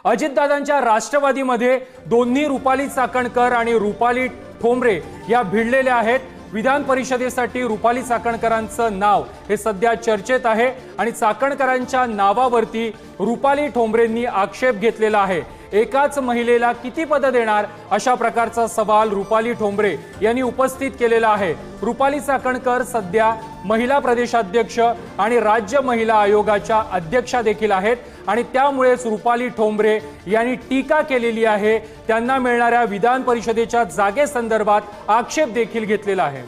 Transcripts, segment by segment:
अजितदादांच्या राष्ट्रवादीमध्ये दोन्ही रुपाली चाकणकर आणि रुपाली ठोंबरे या भिडलेल्या आहेत। विधान परिषदेसाठी रुपाली चाकणकरांचं नाव हे सध्या चर्चेत आहे आणि चाकणकरांच्या नावावरती रुपाली ठोंबरेंनी आक्षेप घेतलेला आहे। एकाच महिलेला किती पद देणार अशा प्रकारचा सवाल रुपाली ठोंबरे यांनी उपस्थित केलेला आहे। रुपाली चाकणकर सध्या महिला प्रदेशाध्यक्ष आणि राज्य महिला आयोगाच्या अध्यक्षा देखील आहेत आणि त्यामुळेच रुपाली ठोंबरे यांनी टीका केलेली आहे। त्यांना मिळणाऱ्या विधान परिषदेच्या जागेसंदर्भात आक्षेप देखील घेतलेला आहे।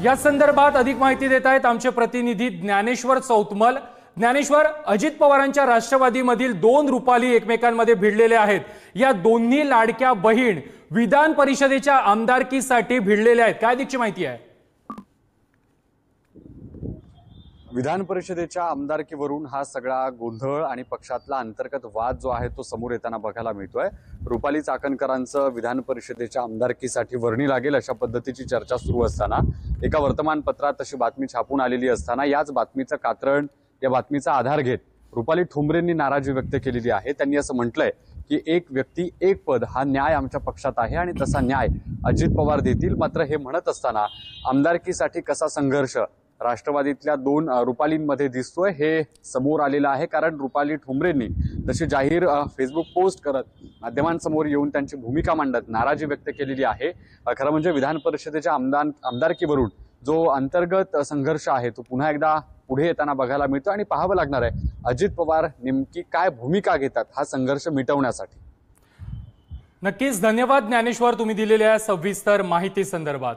या संदर्भात अधिक माहिती देत आहेत आमचे प्रतिनिधी ज्ञानेश्वर चौतमल। ज्ञानेश्वर, अजित पवारांच्या राष्ट्रवादीमधील दोन रुपाली एकमेकांमध्ये भिडलेले आहेत। या दोन्ही लाडक्या बहीण विधान परिषदेच्या आमदारकीसाठी भिडलेल्या आहेत, काय अधिकची माहिती आहे? विधान परिषदेच्या आमदारकीवरून हा सगळा गोंधळ आणि पक्षातला अंतर्गत वाद जो आहे तो समोर येताना बघायला मिळतोय। रुपाली चाकणकरांचं विधान परिषदेच्या आमदारकीसाठी वर्णी लागेल अशा पद्धतीची चर्चा सुरू असताना एका वर्तमानपत्रात अशी बातमी छापून आलेली असताना याच बातमीचं कात्रण, या बातमीचा आधार घेत रुपाली ठोंबरेंनी नाराजी व्यक्त केलेली आहे। त्यांनी असं म्हटलंय की एक व्यक्ती एक पद हा न्याय आमच्या पक्षात आहे आणि तसा न्याय अजित पवार देतील। मात्र हे म्हणत असताना आमदारकीसाठी कसा संघर्ष राष्ट्रवादीतल्या दोन रुपालींमध्ये दिसतोय हे समोर आलेलं आहे। कारण रुपाली ठोंबरेंनी तशी जाहीर फेसबुक पोस्ट करत माध्यमांसमोर येऊन त्यांची भूमिका मांडत नाराजी व्यक्त केलेली आहे। खरं म्हणजे विधान परिषदेच्या आमदारकीवरून जो अंतर्गत संघर्ष आहे तो पुन्हा एकदा पुढे येताना बघायला मिळतो आणि पाहावं लागणार आहे अजित पवार नेमकी काय भूमिका घेतात हा संघर्ष मिटवण्यासाठी। नक्कीच धन्यवाद ज्ञानेश्वर, तुम्ही दिलेल्या सविस्तर माहिती संदर्भात।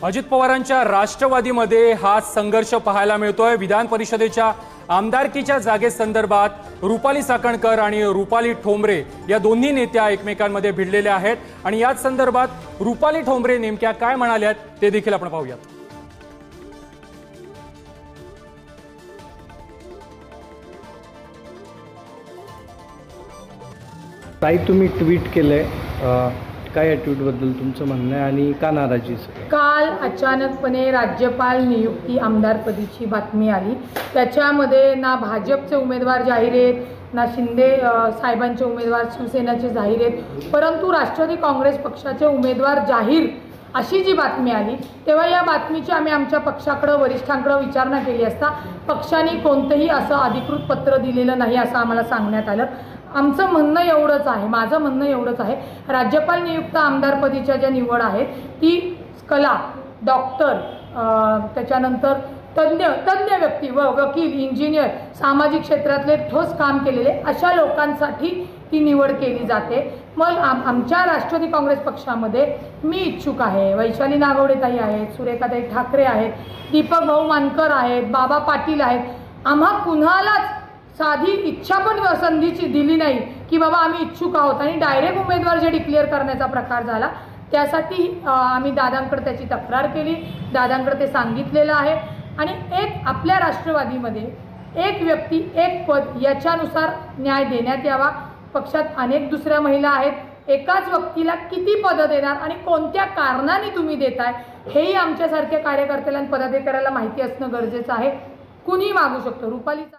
अजित पवारांच्या राष्ट्रवादीमध्ये हा संघर्ष पाहायला मिळतोय। विधान परिषदेच्या आमदारकीच्या जागेसंदर्भात रुपाली चाकणकर आणि रुपाली ठोंबरे या दोन्ही नेत्या एकमेकांमध्ये भिडलेल्या आहेत आणि याच संदर्भात रुपाली ठोंबरे नेमक्या काय म्हणाल्यात ते देखील आपण पाहूयात। ताई, तुम्ही ट्विट केलंय, काय या ट्विटबद्दल तुमचं म्हणणं आहे आणि का नाराजी? काल अचानकपणे राज्यपाल नियुक्ती आमदारपदीची बातमी आली। त्याच्यामध्ये ना भाजपचे उमेदवार जाहीर आहेत, ना शिंदे साहेबांचे उमेदवार शिवसेनेचे जाहीर आहेत, परंतु राष्ट्रवादी काँग्रेस पक्षाचे उमेदवार जाहीर अशी जी बातमी आली तेव्हा या बातमीची आम्ही आमच्या पक्षाकडे वरिष्ठांकडे विचारणा केली असता पक्षाने कोणतेही असं अधिकृत पत्र दिलेलं नाही असं आम्हाला सांगण्यात आलं। आमचं म्हणणं एवढंच आहे, माझं म्हणणं एवढंच आहे, राज्यपाल नियुक्त आमदारपदीच्या ज्या निवड आहेत ती कला, डॉक्टर, त्याच्यानंतर तज्ञ व्यक्ती व वकील, इंजिनियर, सामाजिक क्षेत्रातले ठोस काम केलेले अशा लोकांसाठी ती निवड केली जाते। मग आमच्या राष्ट्रवादी काँग्रेस पक्षामध्ये मी इच्छुक आहे, वैशाली नागवडेताई आहेत, सुरेखाताई ठाकरे आहेत, दीपक भाऊ मानकर आहेत, बाबा पाटील आहेत। आम्हा कुणालाच साधी इच्छा पण संधीची दिली नाही की बाबा आम्ही इच्छुक आहोत आणि डायरेक्ट उमेदवार जे डिक्लेअर करण्याचा प्रकार झाला त्यासाठी आम्ही दादांकडे त्याची तक्रार केली, दादांकडे ते सांगितलेलं आहे आणि एक आपल्या राष्ट्रवादीमध्ये एक व्यक्ती एक पद याच्यानुसार न्याय देण्यात यावा। पक्षात अनेक दुसऱ्या महिला आहेत, एकाच व्यक्तीला किती पदं देणार आणि कोणत्या कारणाने तुम्ही देताय हेही आमच्यासारख्या कार्यकर्त्याला आणि पदाधिकाऱ्याला माहिती असणं गरजेचं आहे। कुणी मागू शकतो। रुपाली